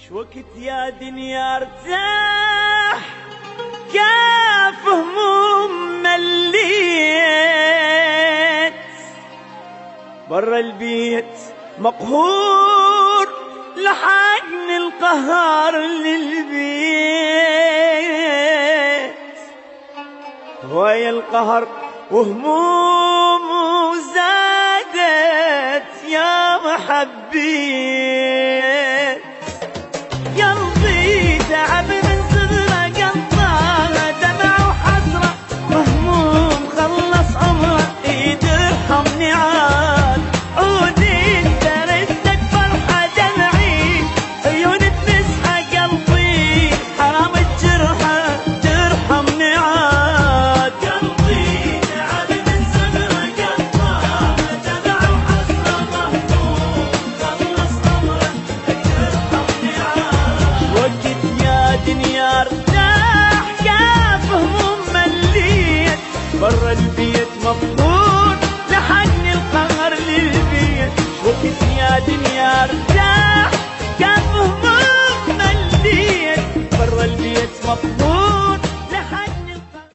شوقت يا دنيا ارتاح كاف هموم مليت برا البيت مقهور لحقني القهر للبيت هواي القهر وهموم زادت يا محبي